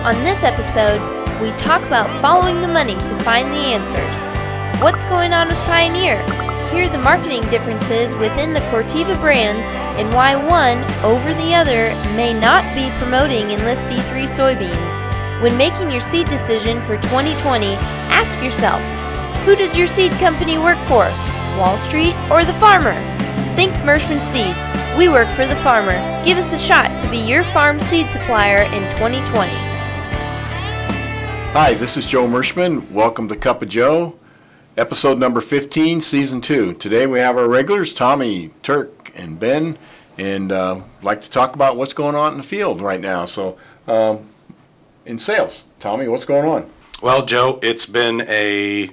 On this episode, we talk about following the money to find the answers. What's going on with Pioneer? Hear the marketing differences within the Corteva brands and why one over the other may not be promoting Enlist E3 soybeans. When making your seed decision for 2020, ask yourself, who does your seed company work for? Wall Street or the farmer? Think Merschman Seeds. We work for the farmer. Give us a shot to be your farm seed supplier in 2020. Hi, this is Joe Merschman. Welcome to Cup of Joe, episode number 15, season 2. Today we have our regulars, Tommy, Turk, and Ben, and like to talk about what's going on in the field right now. So, in sales, Tommy, what's going on? Well, Joe, it's been a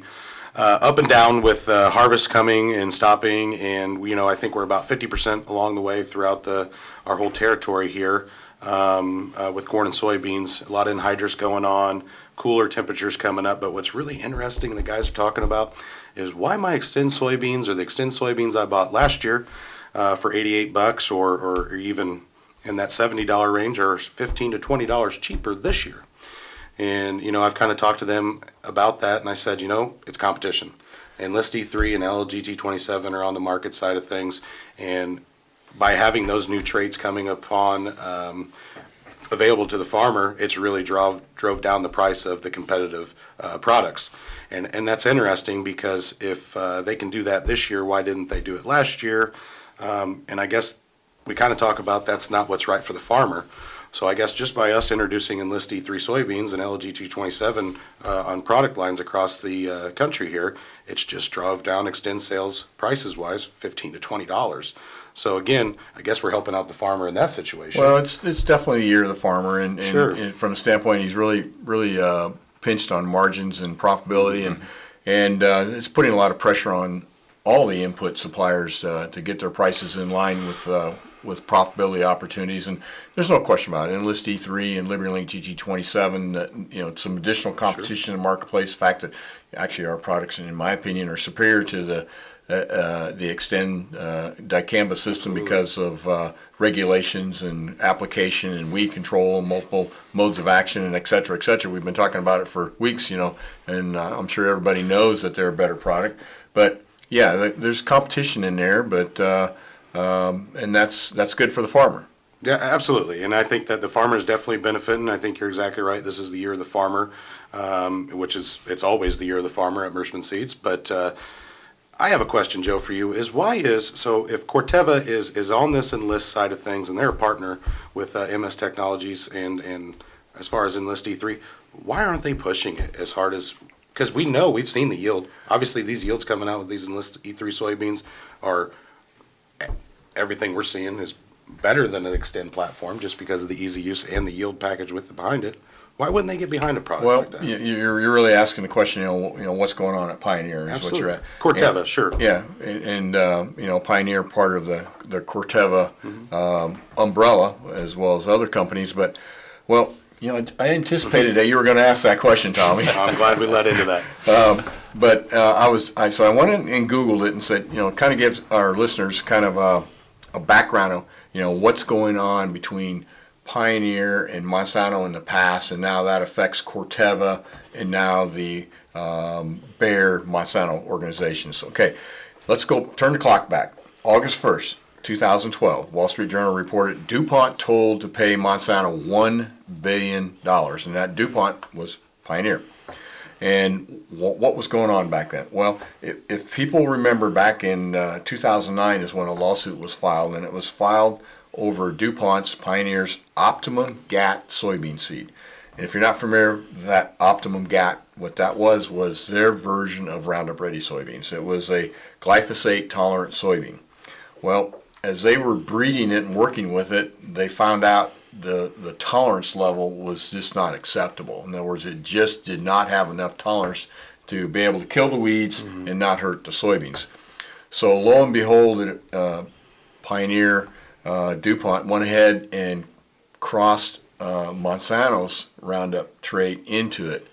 up and down with harvest coming and stopping, and I think we're about 50% along the way throughout our whole territory here with corn and soybeans. A lot of anhydrous going on, cooler temperatures coming up. But what's really interesting, the guys are talking about, is why my Extend soybeans or the Extend soybeans I bought last year for $88 or even in that $70 range are $15 to $20 cheaper this year. And, I've kind of talked to them about that, and I said, it's competition. Enlist E3 and LGT27 are on the market side of things, and by having those new traits coming upon available to the farmer, it's really drove down the price of the competitive products. And that's interesting because if they can do that this year, why didn't they do it last year? And I guess we kind of talk about that's not what's right for the farmer. So I guess just by us introducing Enlist E3 soybeans and LG227 on product lines across the country here, it's just drove down Extend sales prices-wise $15 to $20. So again, I guess we're helping out the farmer in that situation. Well, it's definitely the year of the farmer, and Sure. And from a standpoint, he's really pinched on margins and profitability, Mm-hmm. and it's putting a lot of pressure on all the input suppliers to get their prices in line with profitability opportunities, and there's no question about it. Enlist E3 and LibertyLink GG27, some additional competition in the marketplace. The fact that actually our products, in my opinion, are superior to the Extend dicamba system because of regulations and application and weed control and multiple modes of action and et cetera, et cetera. We've been talking about it for weeks, and I'm sure everybody knows that they're a better product. But yeah, there's competition in there, but and that's good for the farmer. Yeah, absolutely. And I think that the farmer is definitely benefiting. I think you're exactly right. This is the year of the farmer, it's always the year of the farmer at Merschman Seeds. But I have a question, Joe, for you. If Corteva is on this Enlist side of things and they're a partner with MS Technologies and as far as Enlist E3, why aren't they pushing it as hard as, because we've seen the yield. Obviously, these yields coming out with these Enlist E3 soybeans are, everything we're seeing is better than an Extend platform just because of the easy use and the yield package behind it. Why wouldn't they get behind a product like that? Well, you're really asking the question, what's going on at Pioneer is Absolutely. what you're at. Corteva, sure. Yeah, and Pioneer part of the Corteva umbrella as well as other companies. But, well, I anticipated that you were going to ask that question, Tommy. I'm glad we led into that. But I went in and Googled it and said, kind of gives our listeners kind of a background of, what's going on between Pioneer and Monsanto in the past, and now that affects Corteva and now the Bayer Monsanto organizations. Okay, let's go turn the clock back. August 1st, 2012, Wall Street Journal reported DuPont told to pay Monsanto $1 billion, and that DuPont was Pioneer. And what was going on back then? Well, if people remember, back in 2009 is when a lawsuit was filed, and it was filed over DuPont's Pioneer's Optimum GAT soybean seed. And if you're not familiar with that Optimum GAT, what that was their version of Roundup Ready soybeans. It was a glyphosate-tolerant soybean. Well, as they were breeding it and working with it, they found out the tolerance level was just not acceptable. In other words, it just did not have enough tolerance to be able to kill the weeds and not hurt the soybeans. So lo and behold, Pioneer DuPont went ahead and crossed Monsanto's Roundup trait into it.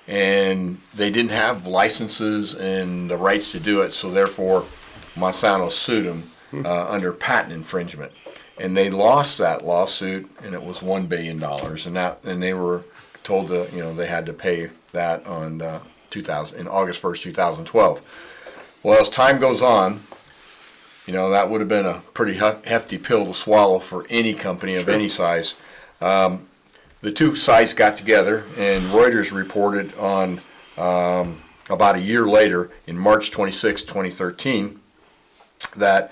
And they didn't have licenses and the rights to do it, so therefore Monsanto sued them under patent infringement. And they lost that lawsuit, and it was $1 billion. And they were told they had to pay that on in August 1st, 2012. Well, as time goes on, that would have been a pretty hefty pill to swallow for any company of any size. The two sides got together, and Reuters reported on about a year later, in March 26, 2013, that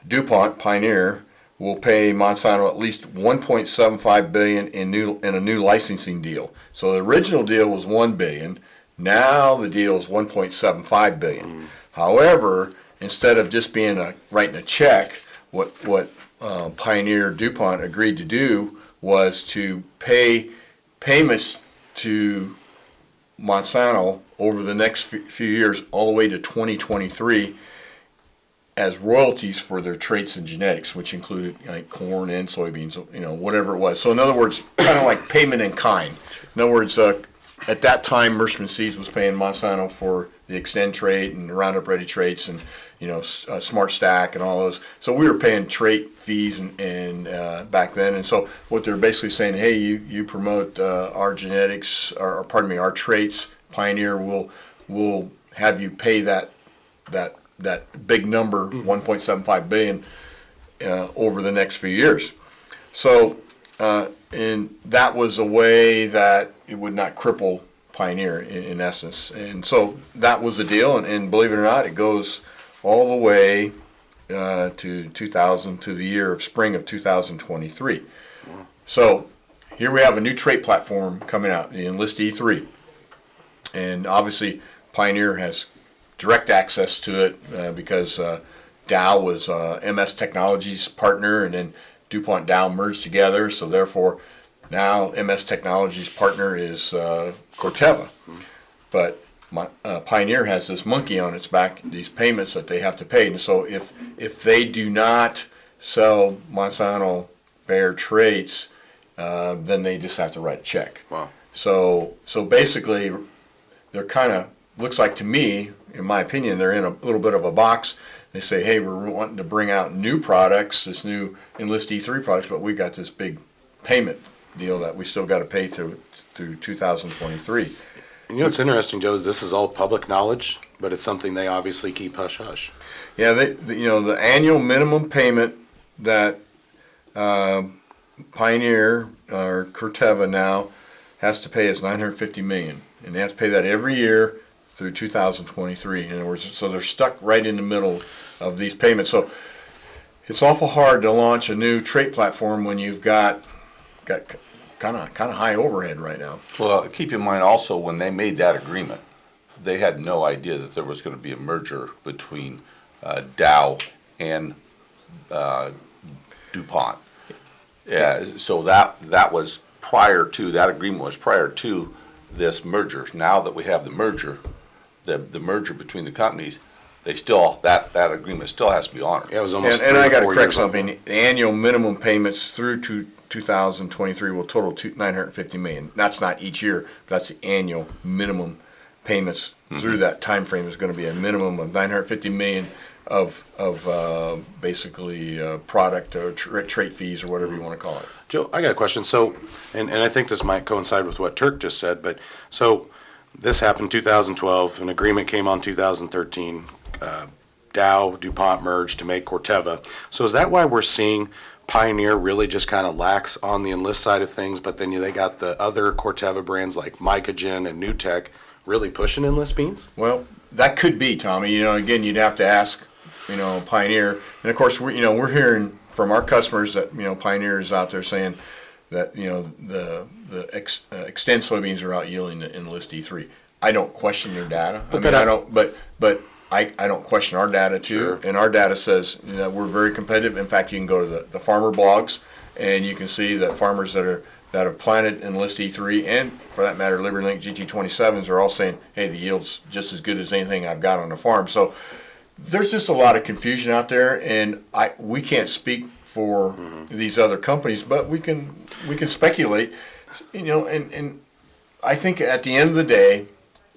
DuPont Pioneer will pay Monsanto at least $1.75 billion in a new licensing deal. So the original deal was $1 billion. Now the deal is $1.75 billion. However, instead of just writing a check, what Pioneer DuPont agreed to do was to pay payments to Monsanto over the next few years, all the way to 2023, as royalties for their traits and genetics, which included like corn and soybeans, whatever it was. So in other words, kind of like payment in kind. In other words, at that time, Merschman Seeds was paying Monsanto for the Extend trait and the Roundup Ready traits and Smart Stack and all those. So we were paying trait fees and back then. And so what they're basically saying, hey, you promote our genetics, or pardon me, our traits. Pioneer will have you pay that big number, $1.75 billion, over the next few years. So, and that was a way that it would not cripple Pioneer in essence. And so that was the deal. And believe it or not, it goes all the way to the spring of 2023. So here we have a new trait platform coming out, the Enlist E3. And obviously Pioneer has direct access to it because Dow was MS Technologies' partner, and then DuPont Dow merged together. So therefore, now MS Technologies' partner is Corteva. But Pioneer has this monkey on its back, these payments that they have to pay. And so if they do not sell Monsanto Bayer traits, then they just have to write a check. Wow. So basically, they're kind of, looks like to me, in my opinion, they're in a little bit of a box. They say, hey, we're wanting to bring out new products, this new Enlist E3 products, but we got this big payment deal that we still got to pay through 2023. And what's interesting, Joe, is this is all public knowledge, but it's something they obviously keep hush-hush. Yeah, the annual minimum payment that Pioneer or Corteva now has to pay is $950 million, and they have to pay that every year through 2023. In other words, so they're stuck right in the middle of these payments. So it's awful hard to launch a new trait platform when you've got kind of high overhead right now. Well, keep in mind also, when they made that agreement, they had no idea that there was going to be a merger between Dow and DuPont. Yeah, so that was prior to, that agreement was prior to this merger. Now that we have the merger, the merger between the companies, they still, that agreement still has to be honored. Yeah, it was almost and I got to correct years something. The annual minimum payments through to 2023 will total $950 million. That's not each year. That's the annual minimum payments through that time frame is going to be a minimum of $950 million of basically product or trait fees or whatever you want to call it. Joe, I got a question. So, and I think this might coincide with what Turk just said, but so this happened 2012. An agreement came on 2013. Dow, DuPont merged to make Corteva. So is that why we're seeing Pioneer really just kind of lax on the Enlist side of things, but then they got the other Corteva brands like Mycogen and NewTek really pushing Enlist beans? Well, that could be, Tommy. Again, you'd have to ask, Pioneer. And of course, we're hearing from our customers that, Pioneer is out there saying that, the Extend soybeans are out yielding the Enlist E3. I don't question your data. I don't question our data too. Sure. And our data says that we're very competitive. In fact, you can go to the farmer blogs and you can see that farmers that have planted Enlist E3 and, for that matter, LibertyLink GT27s are all saying, hey, the yield's just as good as anything I've got on the farm. So there's just a lot of confusion out there, and we can't speak for these other companies, but we can speculate, and I think at the end of the day,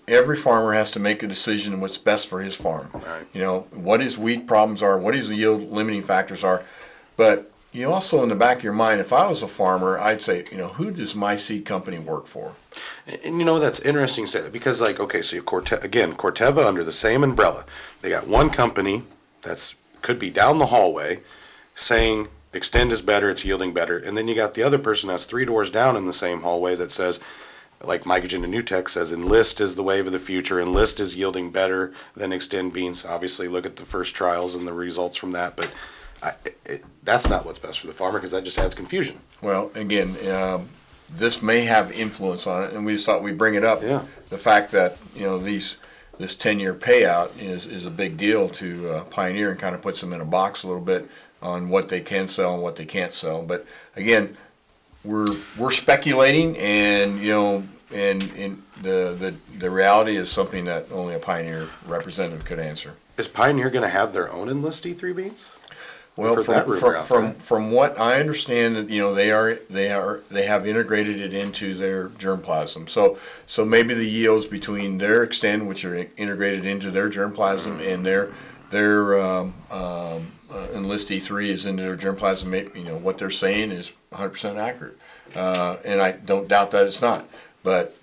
every farmer has to make a decision on what's best for his farm. Right. What his weed problems are, what his yield limiting factors are. But you also, in the back of your mind, if I was a farmer, I'd say, who does my seed company work for? And that's interesting to say that because, like, okay, so Corteva under the same umbrella, they got one company that's could be down the hallway saying Extend is better, it's yielding better, and then you got the other person that's 3 doors down in the same hallway that says, like Mycogen and Nutec says, Enlist is the wave of the future. Enlist is yielding better than Extend beans. Obviously, look at the first trials and the results from that, but that's not what's best for the farmer because that just adds confusion. Well, again, this may have influence on it, and we just thought we'd bring it up. Yeah. The fact that this 10-year payout is a big deal to Pioneer and kind of puts them in a box a little bit on what they can sell and what they can't sell. But again, we're speculating, and the reality is something that only a Pioneer representative could answer. Is Pioneer going to have their own Enlist E3 beans? Well, from what I understand, that they have integrated it into their germplasm. So maybe the yields between their Extend, which are integrated into their germplasm, and their Enlist E3 is into their germplasm. What they're saying is 100% accurate, and I don't doubt that it's not. But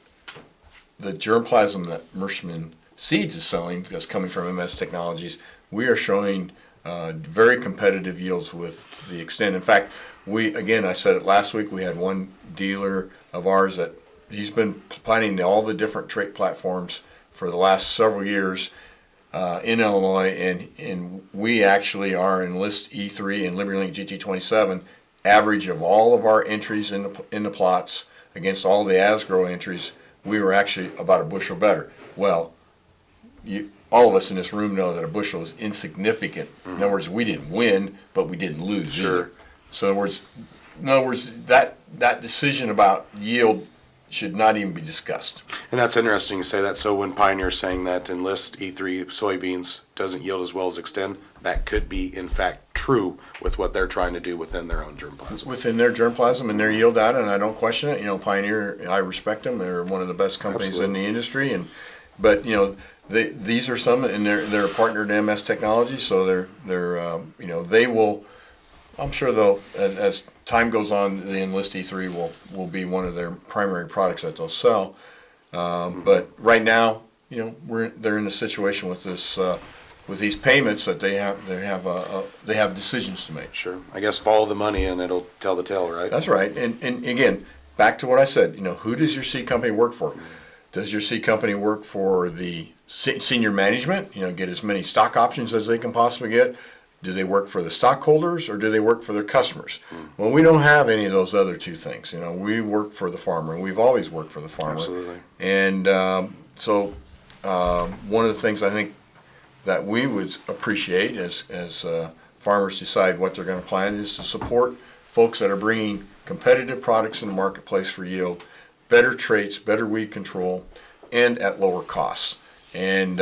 the germplasm that Merschman Seeds is selling, that's coming from MS Technologies, we are showing very competitive yields with the Extend. In fact, I said it last week, we had one dealer of ours that he's been planting all the different trait platforms for the last several years in Illinois, and we actually are in Enlist E3 and LibertyLink GT27 average of all of our entries in the plots against all the Asgrow entries. We were actually about a bushel better. Well, all of us in this room know that a bushel is insignificant. In other words, we didn't win, but we didn't lose either. So in other words, that decision about yield should not even be discussed. And that's interesting to say that. So when Pioneer's saying that Enlist E3 soybeans doesn't yield as well as Extend, that could be in fact true with what they're trying to do within their own germplasm. Within their germplasm and their yield data, and I don't question it. Pioneer, I respect them. They're one of the best companies in the industry, but these are some, and they're a partner to MS Technology, so they will. I'm sure they'll, as time goes on, the Enlist E3 will be one of their primary products that they'll sell. But right now, they're in a situation with this with these payments that they have decisions to make. Sure. I guess follow the money and it'll tell the tale, right? That's right. And again, back to what I said. Who does your seed company work for? Does your seed company work for the senior management? Get as many stock options as they can possibly get. Do they work for the stockholders, or do they work for their customers? Well, we don't have any of those other two things. We work for the farmer, and we've always worked for the farmer. Absolutely. And so one of the things I think that we would appreciate as farmers decide what they're going to plant is to support folks that are bringing competitive products in the marketplace for yield, better traits, better weed control, and at lower costs. And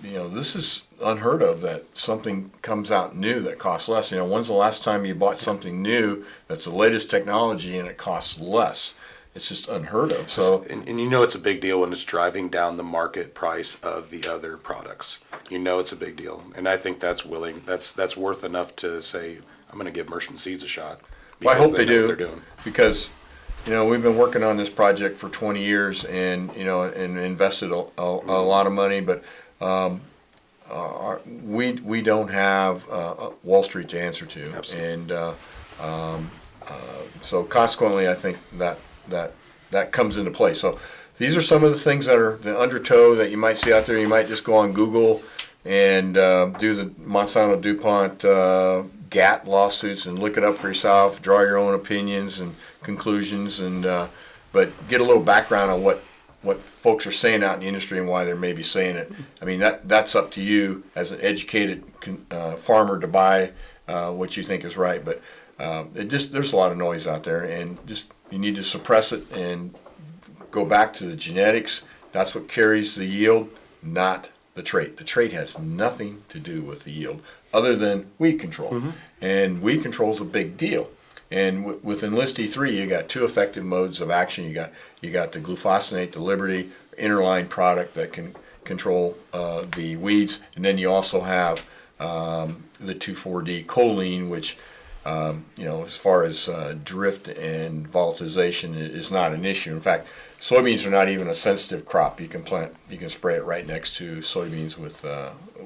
this is unheard of, that something comes out new that costs less. When's the last time you bought something new that's the latest technology and it costs less? It's just unheard of. So, and it's a big deal when it's driving down the market price of the other products. It's a big deal, and I think that's worth enough to say I'm going to give Merschman Seeds a shot. Well, I hope they do, what they're doing. Because we've been working on this project for 20 years, and and invested a lot of money, but we don't have Wall Street to answer to. Absolutely. And so consequently, I think that comes into play. So these are some of the things that are the undertow that you might see out there. You might just go on Google and do the Monsanto DuPont GATT lawsuits and look it up for yourself, draw your own opinions and conclusions, but get a little background on what folks are saying out in the industry and why they're maybe saying it. I mean, that's up to you as an educated farmer to buy what you think is right. But there's a lot of noise out there, and you need to suppress it and go back to the genetics. That's what carries the yield, not the trait. The trait has nothing to do with the yield other than weed control. Mm-hmm. And weed control is a big deal. And with Enlist E3, you got two effective modes of action. You got the glufosinate, the Liberty interline product that can control the weeds, and then you also have the 2,4-D choline, which as far as drift and volatilization is not an issue. In fact, soybeans are not even a sensitive crop. You can spray it right next to soybeans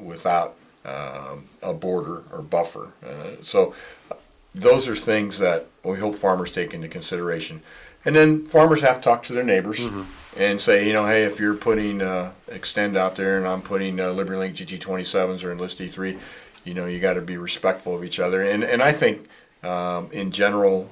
without a border or buffer. So those are things that we hope farmers take into consideration. And then farmers have to talk to their neighbors and say, hey, if you're putting Extend out there and I'm putting LibertyLink GT27s or Enlist E3, you got to be respectful of each other. And I think in general,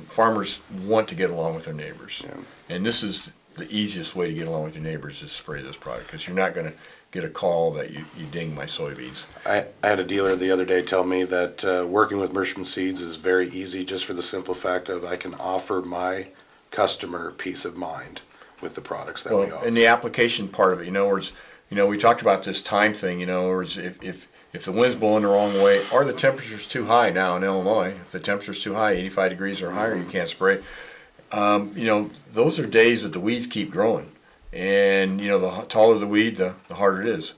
farmers want to get along with their neighbors. Yeah. And this is the easiest way to get along with your neighbors is spray this product, because you're not going to get a call that you ding my soybeans. I had a dealer the other day tell me that working with Merschman Seeds is very easy, just for the simple fact of I can offer my customer peace of mind with the products that we offer. And the application part of it, we talked about this time thing, if the wind's blowing the wrong way or the temperature's too high now in Illinois, if the temperature's too high, 85 degrees or higher, you can't spray. Those are days that the weeds keep growing. And, the taller the weed, the harder it is.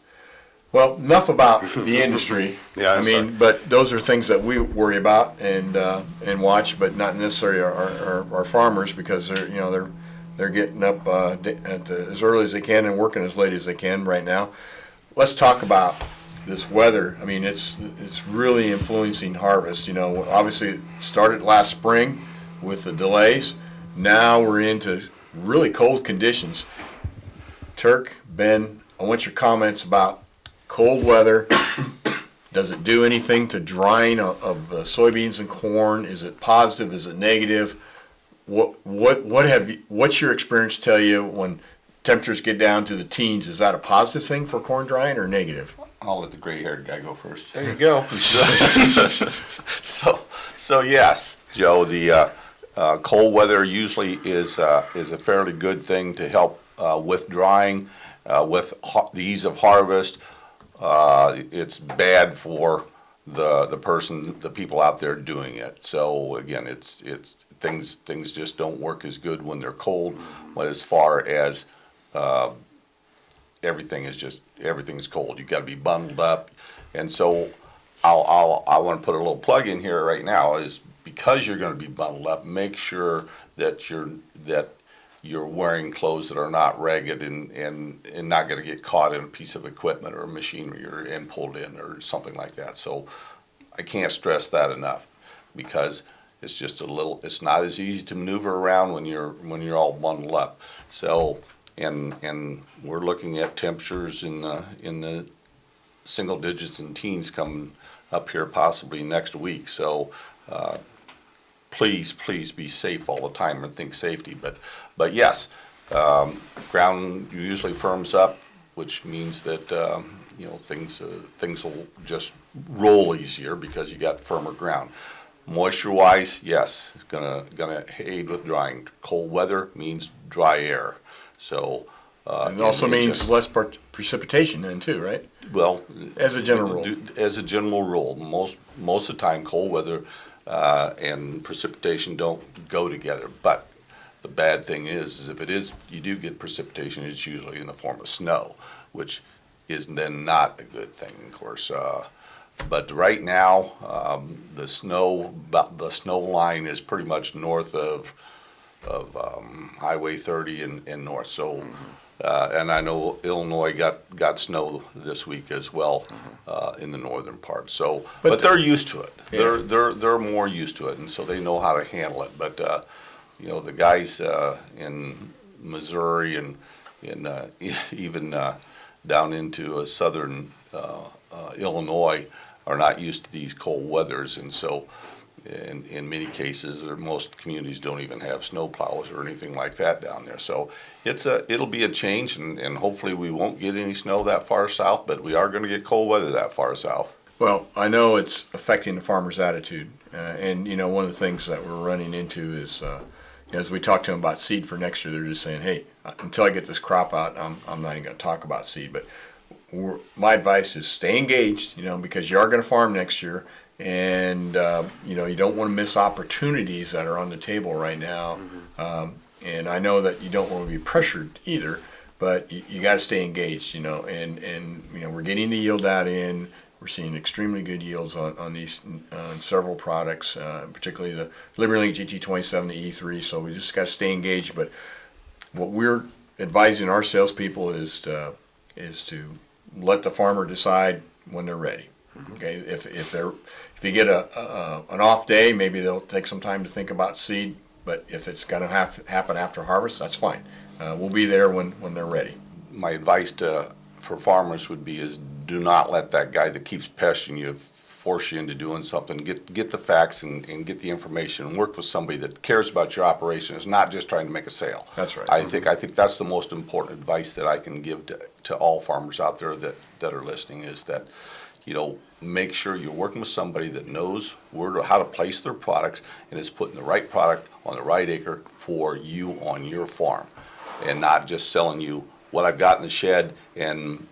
Well, enough about the industry. But those are things that we worry about and watch, but not necessarily our farmers, because they're getting up as early as they can and working as late as they can right now. Let's talk about this weather. It's really influencing harvest. Obviously it started last spring with the delays. Now we're into really cold conditions. Turk, Ben, I want your comments about cold weather. Does it do anything to drying of soybeans and corn? Is it positive? Is it negative? What's your experience tell you when temperatures get down to the teens? Is that a positive thing for corn drying or negative? I'll let the gray-haired guy go first. There you go. So yes, Joe, the cold weather usually is a fairly good thing to help with drying, with the ease of harvest. It's bad for the people out there doing it. So again, it's things just don't work as good when they're cold. But as far as everything's cold, you got to be bundled up. And so I want to put a little plug in here right now, is because you're going to be bundled up, make sure that you're wearing clothes that are not ragged and not going to get caught in a piece of equipment or machinery and pulled in or something like that. So I can't stress that enough, because it's not as easy to maneuver around when you're all bundled up. So and we're looking at temperatures in the single digits and teens coming up here possibly next week. So please be safe all the time and think safety. But yes, ground usually firms up, which means that things will just roll easier because you got firmer ground. Moisture-wise, yes, it's gonna aid with drying. Cold weather means dry air. So it also means less precipitation then too, right? Well, as a general rule. As a general rule, most of the time, cold weather and precipitation don't go together. But the bad thing is if you do get precipitation, it's usually in the form of snow, which is then not a good thing, of course. But right now, the snow line is pretty much north of Highway 30 and north. So, and I know Illinois got snow this week as well in the northern part. So, but they're used to it. Yeah. They're more used to it, and so they know how to handle it. But the guys in Missouri and even down into southern Illinois are not used to these cold weathers, and so in many cases, most communities don't even have snow plows or anything like that down there. So it'll be a change, and hopefully we won't get any snow that far south, but we are going to get cold weather that far south. Well, I know it's affecting the farmer's attitude, and one of the things that we're running into is as we talk to them about seed for next year, they're just saying, hey, until I get this crop out, I'm not even going to talk about seed. But my advice is stay engaged, because you are going to farm next year, and you don't want to miss opportunities that are on the table right now. And I know that you don't want to be pressured either, but you got to stay engaged, and we're getting the yield out in. We're seeing extremely good yields on these several products, particularly the LibertyLink GT27, the E3. So we just got to stay engaged. But what we're advising our salespeople is to let the farmer decide when they're ready. Okay, if you get an off day, maybe they'll take some time to think about seed. But if it's going to have to happen after harvest, that's fine. We'll be there when they're ready. My advice for farmers would be is do not let that guy that keeps pestering you force you into doing something. Get the facts and get the information and work with somebody that cares about your operation. Is not just trying to make a sale. That's right. I think that's the most important advice that I can give to all farmers out there that are listening is that, make sure you're working with somebody that knows how to place their products and is putting the right product on the right acre for you on your farm, and not just selling you what I've got in the shed. And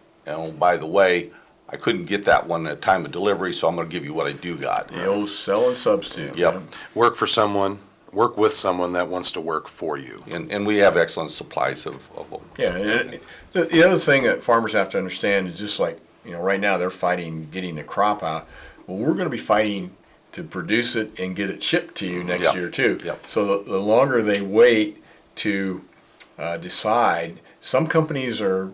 by the way, I couldn't get that one at time of delivery, so I'm going to give you what I do got. The old sell and substitute. Yep. Work with someone that wants to work for you. And we have excellent supplies of them. Yeah. And the other thing that farmers have to understand is just like, right now they're fighting getting the crop out. Well, we're going to be fighting to produce it and get it shipped to you next year too. Yep. So the longer they wait to decide, some companies are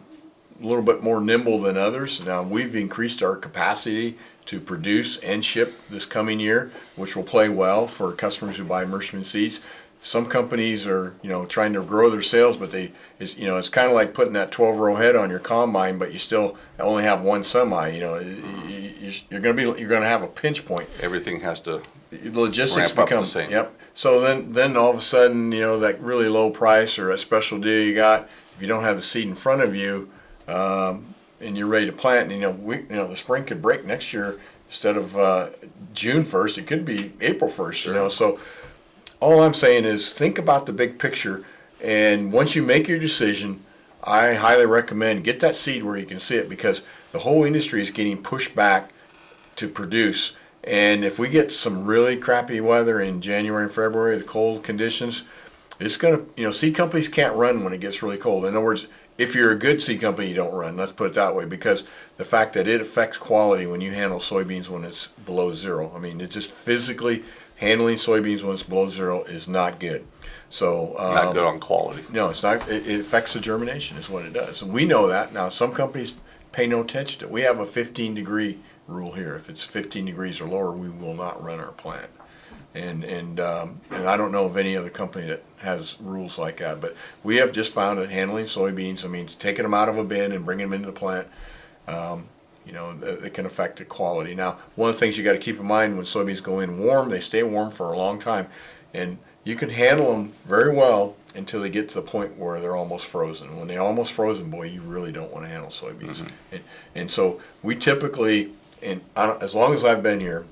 a little bit more nimble than others. Now we've increased our capacity to produce and ship this coming year, which will play well for customers who buy Merschman Seeds. Some companies are, trying to grow their sales, but it's kind of like putting that 12-row head on your combine, but you still only have one semi. You're going to have a pinch point. Everything has to The logistics ramp up become the same. Yep. So then all of a sudden, that really low price or a special deal you got, if you don't have the seed in front of you, and you're ready to plant, the spring could break next year instead of June 1st. It could be April 1st. Sure. So all I'm saying is think about the big picture, and once you make your decision, I highly recommend get that seed where you can see it, because the whole industry is getting pushed back to produce. And if we get some really crappy weather in January and February, the cold conditions, it's going to, seed companies can't run when it gets really cold. In other words, if you're a good seed company, you don't run. Let's put it that way, because the fact that it affects quality when you handle soybeans when it's below zero. I mean, it just physically handling soybeans when it's below zero is not good. So not good on quality. No, it's not. It affects the germination is what it does. And we know that. Now, some companies pay no attention to it. We have a 15-degree rule here. If it's 15 degrees or lower, we will not run our plant. And I don't know of any other company that has rules like that. But we have just found that handling soybeans, taking them out of a bin and bringing them into the plant, it can affect the quality. Now, one of the things you got to keep in mind when soybeans go in warm, they stay warm for a long time, and you can handle them very well until they get to the point where they're almost frozen. When they're almost frozen, boy, you really don't want to handle soybeans. Mm-hmm. And so we typically, as long as I've been here,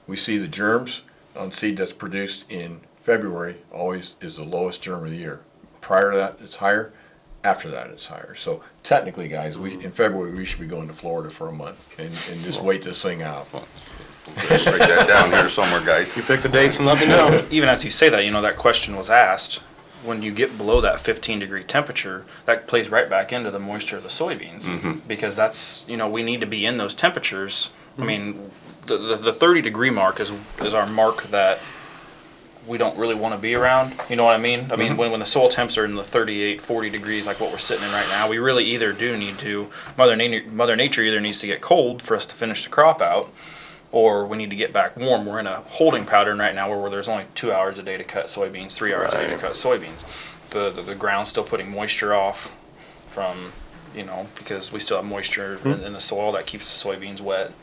we see the germs on seed that's produced in February always is the lowest germ of the year. Prior to that, it's higher. After that, it's higher. So technically, guys, in February we should be going to Florida for a month and just wait this thing out. Let's write that down here somewhere, guys. You pick the dates and let me know. Even as you say that, that question was asked. When you get below that 15-degree temperature, that plays right back into the moisture of the soybeans, because that's, we need to be in those temperatures. I mean, the 30-degree mark is our mark that we don't really want to be around. You know what I mean? I mean, when the soil temps are in the 38, 40 degrees, like what we're sitting in right now, we really either do need to, Mother Nature either needs to get cold for us to finish the crop out, or we need to get back warm. We're in a holding pattern right now where there's only 2 hours a day to cut soybeans, 3 hours a day to cut soybeans. The ground's still putting moisture off from, because we still have moisture in the soil that keeps the soybeans wet.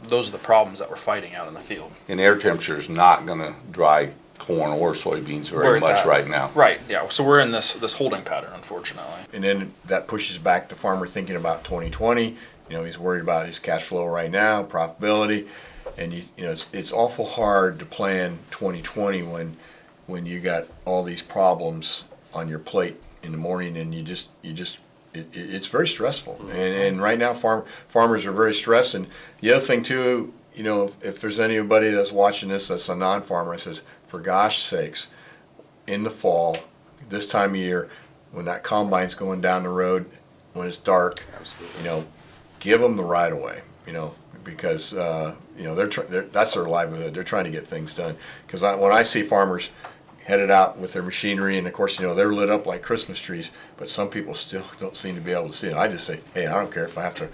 Those are the problems that we're fighting out in the field. And air temperature is not going to dry corn or soybeans very much right now. Right, yeah. So we're in this holding pattern, unfortunately. And then that pushes back the farmer thinking about 2020. He's worried about his cash flow right now, profitability, and it's awful hard to plan 2020 when you got all these problems on your plate in the morning, and it's very stressful. And right now farmers are very stressed. And the other thing too, if there's anybody that's watching this that's a non-farmer, I says, for gosh sakes, in the fall, this time of year, when that combine's going down the road, when it's dark, give them the right of way. because that's their livelihood. They're trying to get things done. Because when I see farmers headed out with their machinery, and of course, they're lit up like Christmas trees, but some people still don't seem to be able to see it. I just say, hey, I don't care if I have to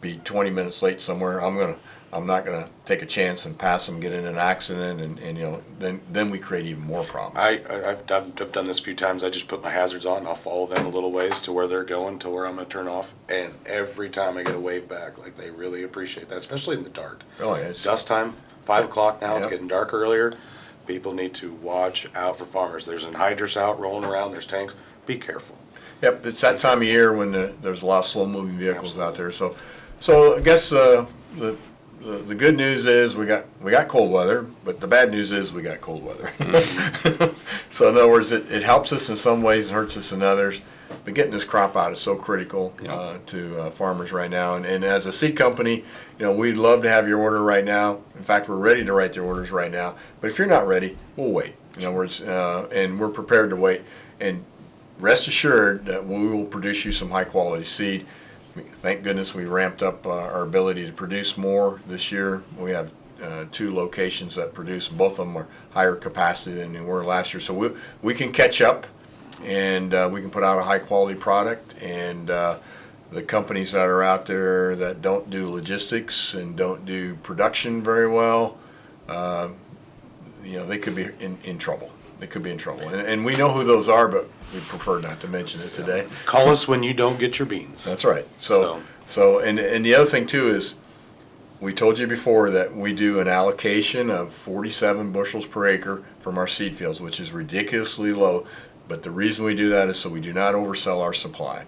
be 20 minutes late somewhere. I'm not gonna take a chance and pass them, get in an accident, and then we create even more problems. I've done this a few times. I just put my hazards on and I'll follow them a little ways to where they're going, to where I'm gonna turn off, and every time I get a wave back, like, they really appreciate that, especially in the dark. Really, it's Dust time, 5 o'clock now, it's Yep. getting dark earlier. People need to watch out for farmers. There's anhydrous out rolling around, there's tanks. Be careful. Yep, it's that time of year when there's a lot of slow-moving vehicles out there. So I guess the good news is we got cold weather, but the bad news is we got cold weather. So in other words, it helps us in some ways and hurts us in others. But getting this crop out is so critical to farmers right now. And as a seed company, we'd love to have your order right now. In fact, we're ready to write the orders right now. But if you're not ready, we'll wait. In other words, and we're prepared to wait. And rest assured that we will produce you some high-quality seed. Thank goodness we ramped up our ability to produce more this year. We have 2 locations that produce. Both of them are higher capacity than they were last year. So we can catch up, and we can put out a high-quality product. And the companies that are out there that don't do logistics and don't do production very well, they could be in trouble. They could be in trouble. And we know who those are, but we prefer not to mention it today. Call us when you don't get your beans. That's right. So and the other thing too is, we told you before that we do an allocation of 47 bushels per acre from our seed fields, which is ridiculously low. But the reason we do that is so we do not oversell our supply.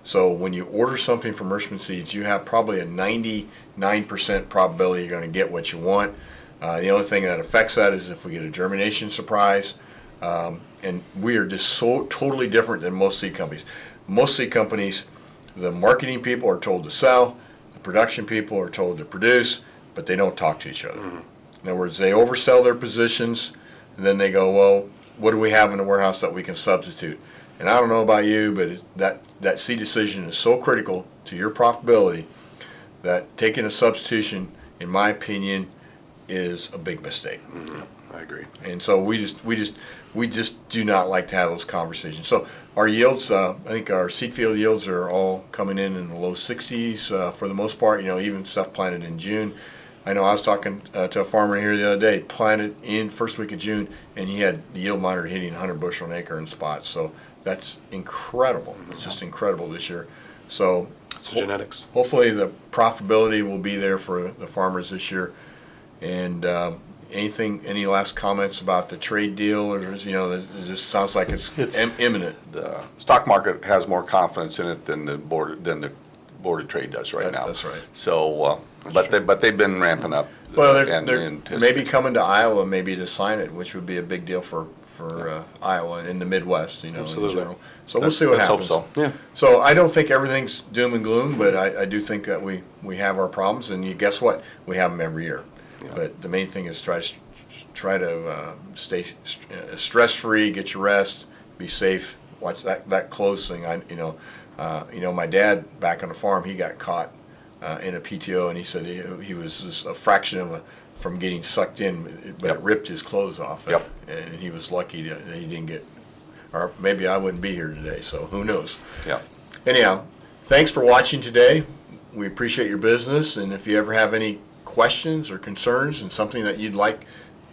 So when you order something from Merschman Seeds, you have probably a 99% probability you're going to get what you want. The only thing that affects that is if we get a germination surprise. And we are just so totally different than most seed companies. Most seed companies, the marketing people are told to sell, the production people are told to produce, but they don't talk to each other. Mm-hmm. In other words, they oversell their positions, and then they go, well, what do we have in the warehouse that we can substitute? And I don't know about you, but that seed decision is so critical to your profitability that taking a substitution, in my opinion, is a big mistake. Mm-hmm. I agree. And so we just do not like to have those conversations. So our yields, I think our seed field yields are all coming in the low 60s for the most part. Even stuff planted in June. I know I was talking to a farmer here the other day, planted in first week of June, and he had the yield monitor hitting 100 bushel an acre in spots. So that's incredible. It's just incredible this year. So it's genetics. Hopefully the profitability will be there for the farmers this year. And any last comments about the trade deal, or it just sounds like it's imminent? The stock market has more confidence in it than the board of trade does right now. That's right. So, but they've been ramping up. Well, they're maybe coming to Iowa maybe to sign it, which would be a big deal for Iowa in the Midwest, Absolutely. in general. So we'll see what happens. Hope so. Yeah. So I don't think everything's doom and gloom, but I do think that we have our problems, and guess what? We have them every year. Yeah. But the main thing is try to stay stress-free, get your rest, be safe. Watch that clothes thing. My dad back on the farm, he got caught in a PTO, and he said he was just a fraction from getting sucked in, but it ripped his clothes off. Yep. And he was lucky that he didn't get, or maybe I wouldn't be here today. So who knows? Yeah. Anyhow, thanks for watching today. We appreciate your business, and if you ever have any questions or concerns and something that you'd like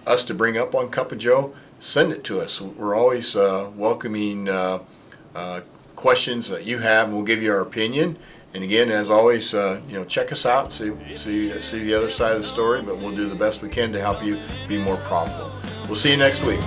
us to bring up on Cup of Joe, send it to us. We're always welcoming questions that you have, and we'll give you our opinion. And again, as always, check us out, see the other side of the story, but we'll do the best we can to help you be more profitable. We'll see you next week.